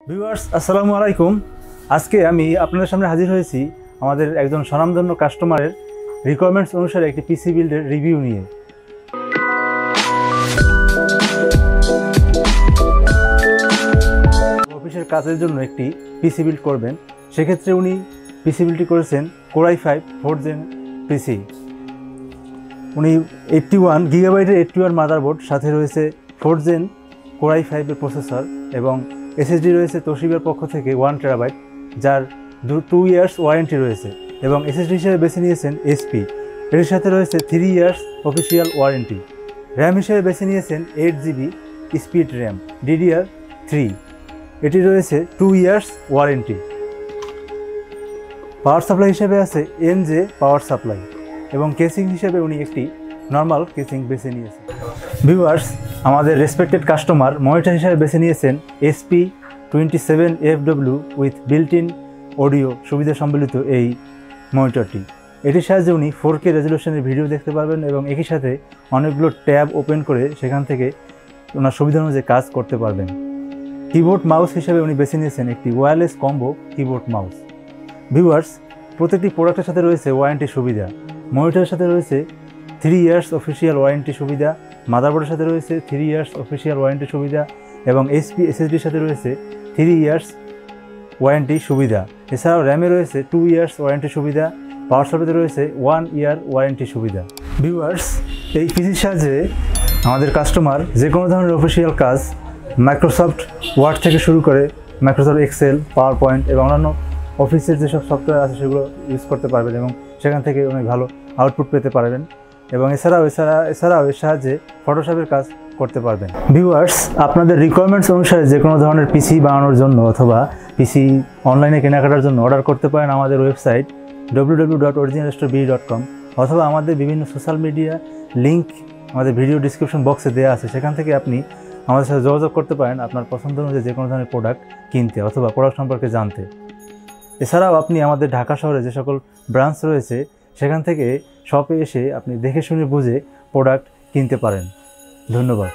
Viewers আসসালামু আলাইকুম। আজকে আমি আপনাদের সামনে হাজির হয়েছি আমাদের একজন স্বনামধন্য কাস্টমারের রিকোয়ারমেন্টস অনুসারে একটি পিসি বিল্ডের রিভিউ নিয়ে। অফিসের কাজের জন্য একটি পিসি বিল্ড করবেন, সেক্ষেত্রে উনি পিসি বিল্ডটি করেছেন Core i5 4th Gen পিসি। উনি 81 GB 81 মাদারবোর্ড, সাথে রয়েছে 4th Gen Core i5 এর প্রসেসর এবং SSD রয়েছে তোশিবার পক্ষ থেকে 1 TB, যার 2 ইয়ার্স ওয়ারেন্টি রয়েছে এবং SSD হিসেবে বেছে নিয়েছেন SP। এর সাথে রয়েছে 3 ইয়ার্স অফিসিয়াল ওয়ারেন্টি। র্যাম হিসেবে বেছে নিয়েছেন 8 GB স্পিড র্যাম DDR3, এটি রয়েছে 2 ইয়ার্স ওয়ারেন্টি। পাওয়ার সাপ্লাই হিসেবে আছে NJ পাওয়ার সাপ্লাই এবং কেসিং হিসেবে উনি একটি নর্মাল কেসিং বেছে নিয়েছেন। ভিউয়ার্স, আমাদের রেসপেক্টেড কাস্টমার মনিটর হিসেবে বেছে নিয়েছেন SP27FW with built in audio সুবিধা সম্বলিত এই মনিটরটি। এটির সাহায্যে উনি 4K রেজলিউশনের ভিডিও দেখতে পারবেন এবং একই সাথে অনেকগুলো ট্যাব ওপেন করে সেখান থেকে ওনার সুবিধা অনুযায়ী কাজ করতে পারবেন। কিবোর্ড মাউস হিসেবে উনি বেছে নিয়েছেন একটি wireless combo keyboard mouse. Viewers, প্রত্যেকটি প্রোডাক্টের সাথে রয়েছে ওয়ারেন্টি সুবিধা। মনিটরের সাথে রয়েছে 3 ইয়ার্স অফিসিয়াল ওয়ারেন্টি সুবিধা, মাদারবোর্ডের সাথে রয়েছে 3 ইয়ার্স অফিসিয়াল ওয়ারেন্টি সুবিধা এবং SSDর সাথে রয়েছে 3 ইয়ার্স ওয়ারেন্টি সুবিধা। এছাড়াও র্যামে রয়েছে 2 ইয়ার্স ওয়ারেন্টি সুবিধা, পাওয়ার সাপ্লাইতে রয়েছে 1 ইয়ার ওয়ারেন্টি সুবিধা। ভিউয়ার্স, এই পিসির সাহায্যে আমাদের কাস্টমার যে কোনো ধরনের অফিসিয়াল কাজ মাইক্রোসফট ওয়ার্ড থেকে শুরু করে মাইক্রোসফট এক্সেল, পাওয়ার পয়েন্ট এবং অন্যান্য অফিসের যেসব সফটওয়্যার আছে সেগুলো ইউজ করতে পারবেন এবং সেখান থেকে অনেক ভালো আউটপুট পেতে পারবেন এবং এছাড়াও এর সাহায্যে ফটোশপের কাজ করতে পারবেন। ভিউয়ার্স, আপনাদের রিকোয়ারমেন্টস অনুসারে যে কোনো ধরনের পিসি বানানোর জন্য অথবা পিসি অনলাইনে কেনাকাটার জন্য অর্ডার করতে পারেন আমাদের ওয়েবসাইট www.originalstoreb.com অথবা আমাদের বিভিন্ন সোশ্যাল মিডিয়া লিঙ্ক আমাদের ভিডিও ডিসক্রিপশন বক্সে দেওয়া আছে, সেখান থেকে আপনি আমাদের সাথে যোগাযোগ করতে পারেন আপনার পছন্দ অনুযায়ী যে কোনো ধরনের প্রোডাক্ট কিনতে অথবা প্রোডাক্ট সম্পর্কে জানতে। এছাড়াও আপনি আমাদের ঢাকা শহরে যে সকল ব্রাঞ্চ রয়েছে সেখান থেকে শপে এসে আপনি দেখে শুনে বুঝে প্রোডাক্ট কিনতে পারেন। ধন্যবাদ।